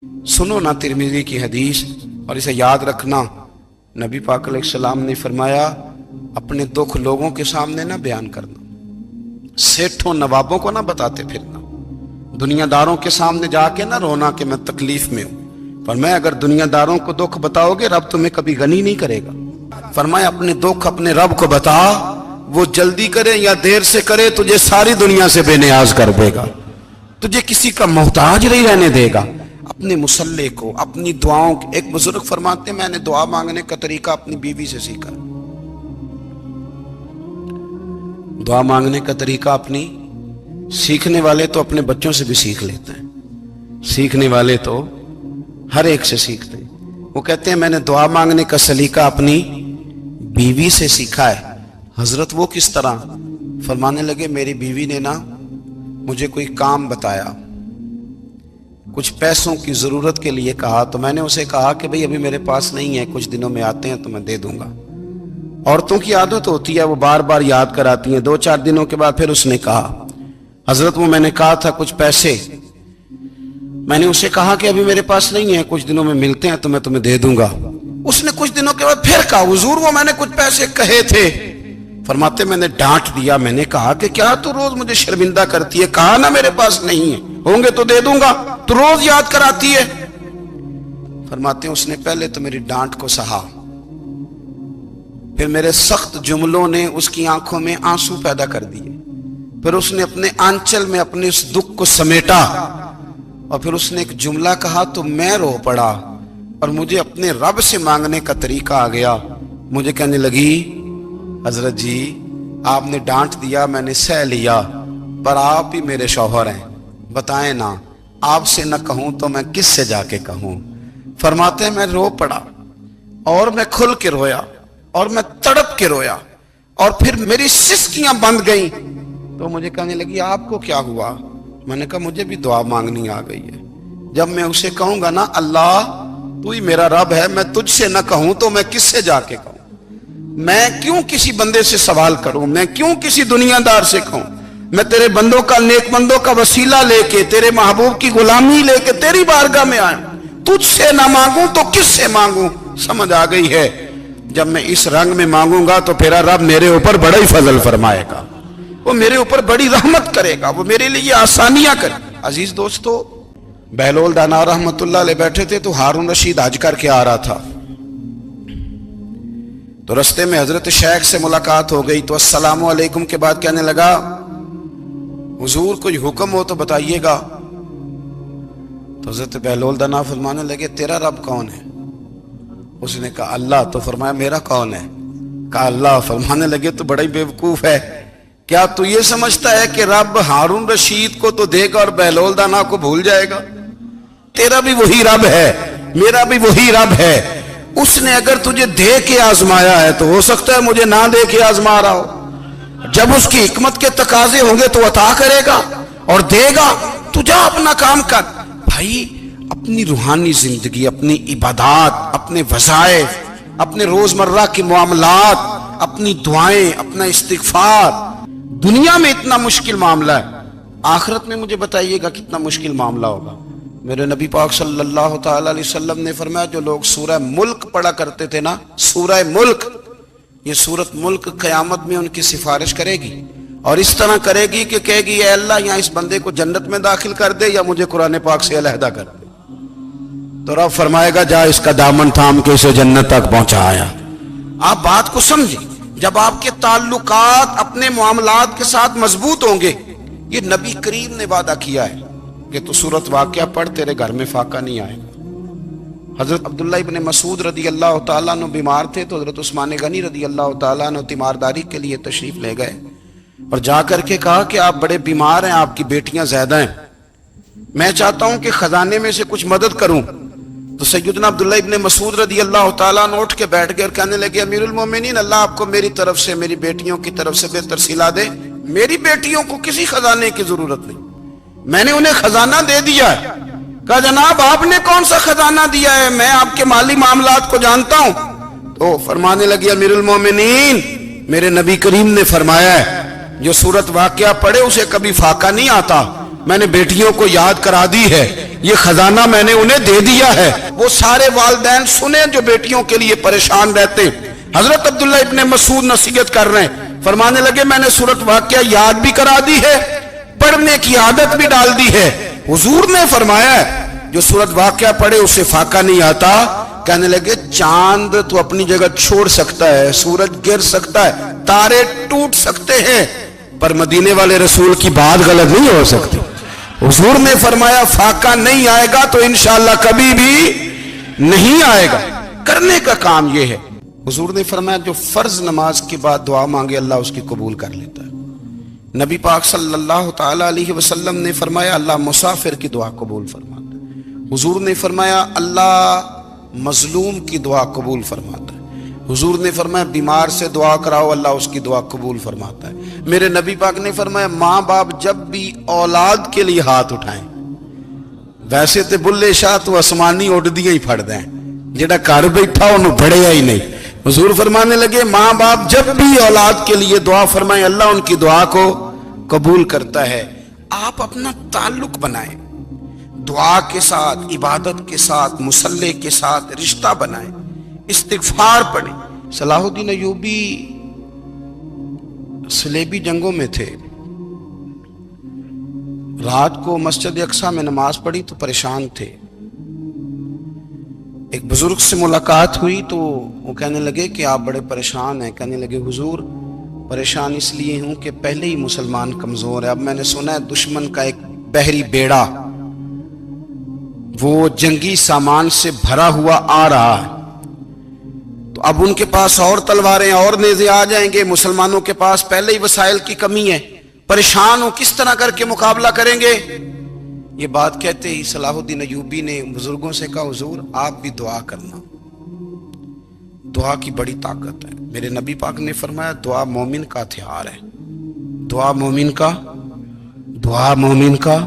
سنو نا ترمذی کی حدیث اور اسے یاد رکھنا۔ نبی پاک علیہ السلام نے فرمایا اپنے دکھ لوگوں کے سامنے نہ بیان کرنا، سیٹھوں نوابوں کو نہ بتاتے پھرنا، دنیا داروں کے سامنے جا کے نہ رونا کہ میں تکلیف میں ہوں۔ فرمایا اگر دنیا داروں کو دکھ بتاؤ گے رب تمہیں کبھی غنی نہیں کرے گا۔ فرمایا اپنے دکھ اپنے رب کو بتا، وہ جلدی کرے یا دیر سے کرے تجھے ساری دنیا سے بے نیاز کر دے گا، تجھے کسی کا محتاج نہیں رہنے دے گا۔ اپنے مسلح کو، اپنی دعاؤں، ایک بزرگ فرماتے ہیں میں نے دعا مانگنے کا طریقہ اپنی بیوی سے سیکھا۔ دعا مانگنے کا طریقہ اپنی، سیکھنے والے تو اپنے بچوں سے بھی سیکھ لیتے ہیں، سیکھنے والے تو ہر ایک سے سیکھتے ہیں۔ وہ کہتے ہیں میں نے دعا مانگنے کا سلیقہ اپنی بیوی سے سیکھا ہے۔ حضرت وہ کس طرح؟ فرمانے لگے میری بیوی نے نا مجھے کوئی کام بتایا، کچھ پیسوں کی ضرورت کے لیے کہا، تو میں نے اسے کہا کہ بھئی ابھی میرے پاس نہیں ہے، کچھ دنوں میں آتے ہیں تو میں دے دوں گا۔ عورتوں کی عادت ہوتی ہے وہ بار بار یاد کراتی ہیں، 2-4 دنوں کے بعد پھر اس نے کہا حضرت وہ میں نے کہا تھا کچھ پیسے، میں نے اسے کہا کہ ابھی میرے پاس نہیں ہے، کچھ دنوں میں ملتے ہیں تو میں تمہیں دے دوں گا۔ اس نے کچھ دنوں کے بعد پھر کہا حضور وہ میں نے کچھ پیسے کہے تھے۔ فرماتے میں نے ڈانٹ دیا، میں نے کہا کہ کیا تو روز مجھے شرمندہ کرتی ہے، کہا نا میرے پاس نہیں ہے، ہوں گے تو دے دوں گا، تو روز یاد کراتی ہے۔ فرماتے ہیں اس نے پہلے تو میری ڈانٹ کو سہا، پھر میرے سخت جملوں نے اس کی آنکھوں میں آنسو پیدا کر دیے، پھر اس نے اپنے آنچل میں اپنے اس دکھ کو سمیٹا، اور پھر اس نے ایک جملہ کہا تو میں رو پڑا، اور مجھے اپنے رب سے مانگنے کا طریقہ آ گیا۔ مجھے کہنے لگی حضرت جی آپ نے ڈانٹ دیا میں نے سہ لیا، پر آپ ہی میرے شوہر ہیں، بتائیں نا آپ سے نہ کہوں تو میں کس سے جا کے کہوں۔ فرماتے ہیں میں رو پڑا، اور میں کھل کے رویا، اور میں تڑپ کے رویا، اور پھر میری سسکیاں بند گئیں۔ تو مجھے کہنے لگی آپ کو کیا ہوا؟ میں نے کہا مجھے بھی دعا مانگنی آ گئی ہے، جب میں اسے کہوں گا نا اللہ تو ہی میرا رب ہے، میں تجھ سے نہ کہوں تو میں کس سے جا کے کہوں؟ میں کیوں کسی بندے سے سوال کروں؟ میں کیوں کسی دنیا دار سے کہوں؟ میں تیرے بندوں کا، نیک بندوں کا وسیلہ لے کے، تیرے محبوب کی غلامی لے کے تیری بارگاہ میں آئیں، تجھ سے نہ مانگوں تو کس سے مانگوں؟ سمجھ آ گئی ہے جب میں اس رنگ میں مانگوں گا تو پھر رب میرے اوپر بڑا ہی فضل فرمائے گا، وہ میرے اوپر بڑی رحمت کرے گا، وہ میرے لیے آسانیاں کرے گا۔ عزیز دوستو، بہلول دانا رحمت اللہ علیہ بیٹھے تھے تو ہارون رشید حج کر کے آ رہا تھا، تو رستے میں حضرت شیخ سے ملاقات ہو گئی، تو السلام علیکم کے بعد کہنے لگا حضور کوئی حکم ہو تو بتائیے گا۔ تو حضرت بہلول دانا فرمانے لگے تیرا رب کون ہے؟ اس نے کہا اللہ۔ تو فرمایا میرا کون ہے؟ کہا اللہ۔ فرمانے لگے تو بڑا ہی بیوقوف ہے، کیا تو یہ سمجھتا ہے کہ رب ہارون رشید کو تو دے گا اور بہلول دانا کو بھول جائے گا؟ تیرا بھی وہی رب ہے، میرا بھی وہی رب ہے۔ اس نے اگر تجھے دے کے آزمایا ہے تو ہو سکتا ہے مجھے نہ دے کے آزما رہا ہو، جب اس کی حکمت کے تقاضے ہوں گے تو عطا کرے گا اور دے گا، تو جا اپنا کام کر۔ بھائی اپنی روحانی زندگی، اپنی عبادات، اپنے وظائف، اپنے روزمرہ کے معاملات، اپنی دعائیں، اپنا استغفار، دنیا میں اتنا مشکل معاملہ ہے، آخرت میں مجھے بتائیے گا کتنا مشکل معاملہ ہوگا۔ میرے نبی پاک صلی اللہ تعالی علیہ وسلم نے فرمایا جو لوگ سورہ ملک پڑھا کرتے تھے نا، سورہ ملک، یہ سورت ملک قیامت میں ان کی سفارش کرے گی، اور اس طرح کرے گی کہ کہے گی اے اللہ یہاں اس بندے کو جنت میں داخل کر دے یا مجھے قرآن پاک سے علیحدہ کر دے۔ تو رب فرمائے گا جا اس کا دامن تھام کے اسے جنت تک پہنچایا۔ آپ بات کو سمجھیں، جب آپ کے تعلقات اپنے معاملات کے ساتھ مضبوط ہوں گے، یہ نبی کریم نے وعدہ کیا ہے کہ تو سورت واقعہ پڑھ تیرے گھر میں فاقہ نہیں آئے گا۔ حضرت عبداللہ ابن مسعود رضی اللہ تعالیٰ عنہ بیمار تھے تو حضرت عثمان غنی رضی اللہ تعالیٰ عنہ تیمارداری کے لیے تشریف لے گئے، اور جا کر کے کہا کہ آپ بڑے بیمار ہیں، آپ کی بیٹیاں زیادہ ہیں، میں چاہتا ہوں کہ خزانے میں سے کچھ مدد کروں۔ تو سیدنا عبداللہ ابن مسعود رضی اللہ تعالیٰ عنہ اٹھ کے بیٹھ گئے اور کہنے لگے امیر المومنین اللہ آپ کو میری طرف سے، میری بیٹیوں کی طرف سے بہتر صلہ دے، میری بیٹیوں کو کسی خزانے کی ضرورت نہیں، میں نے انہیں خزانہ دے دیا ہے۔ کہا جناب آپ نے کون سا خزانہ دیا ہے، میں آپ کے مالی معاملات کو جانتا ہوں۔ تو فرمانے لگی امیر المومنین میرے نبی کریم نے فرمایا ہے جو سورت واقعہ پڑھے اسے کبھی فاقہ نہیں آتا، میں نے بیٹیوں کو یاد کرا دی ہے، یہ خزانہ میں نے انہیں دے دیا ہے۔ وہ سارے والدین سنیں جو بیٹیوں کے لیے پریشان رہتے ہیں۔ حضرت عبداللہ ابن مسعود نصیحت کر رہے ہیں، فرمانے لگے میں نے سورۃ واقعہ یاد بھی کرا دی ہے، پڑھنے کی عادت بھی ڈال دی ہے۔ حضور نے فرمایا ہے جو سورۃ واقعہ پڑھے اسے فاقہ نہیں آتا۔ کہنے لگے چاند تو اپنی جگہ چھوڑ سکتا ہے، سورج گر سکتا ہے، تارے ٹوٹ سکتے ہیں، پر مدینے والے رسول کی بات غلط نہیں ہو سکتی۔ حضور نے فرمایا فاقہ نہیں آئے گا تو انشاءاللہ کبھی بھی نہیں آئے گا۔ کرنے کا کام یہ ہے۔ حضور نے فرمایا جو فرض نماز کے بعد دعا مانگے اللہ اس کی قبول کر لیتا ہے۔ نبی پاک صلی اللہ تعالی علیہ وسلم نے فرمایا اللہ مسافر کی دعا قبول فرماتا ہے۔ حضور نے فرمایا اللہ مظلوم کی دعا قبول فرماتا ہے۔ حضور نے فرمایا بیمار سے دعا کراؤ اللہ اس کی دعا قبول فرماتا ہے۔ میرے نبی پاک نے فرمایا ماں باپ جب بھی اولاد کے لیے ہاتھ اٹھائیں، ویسے تے بلے شاہ تو آسمانی اڑ دیا ہی پھڑ دیں، جڑا گھر بیٹھا انہوں بڑھیا ہی نہیں۔ حضور فرمانے لگے ماں باپ جب بھی اولاد کے لیے دعا فرمائیں اللہ ان کی دعا کو قبول کرتا ہے۔ آپ اپنا تعلق بنائیں، دعا کے ساتھ، عبادت کے ساتھ، مصلی کے ساتھ رشتہ بنائیں، استغفار پڑھیں۔ صلاح الدین ایوبی صلیبی جنگوں میں تھے، رات کو مسجد اقصی میں نماز پڑھی تو پریشان تھے۔ ایک بزرگ سے ملاقات ہوئی تو وہ کہنے لگے کہ آپ بڑے پریشان ہیں۔ کہنے لگے حضور پریشان اس لیے ہوں کہ پہلے ہی مسلمان کمزور ہے، اب میں نے سنا ہے دشمن کا ایک بحری بیڑا وہ جنگی سامان سے بھرا ہوا آ رہا ہے، تو اب ان کے پاس اور تلواریں اور نیزے آ جائیں گے، مسلمانوں کے پاس پہلے ہی وسائل کی کمی ہے، پریشان ہو کس طرح کر کے مقابلہ کریں گے۔ یہ بات کہتے ہی صلاح الدین ایوبی نے بزرگوں سے کہا حضور آپ بھی دعا کرنا، دعا کی بڑی طاقت ہے۔ میرے نبی پاک نے فرمایا دعا مومن کا ہتھیار ہے، دعا مومن کا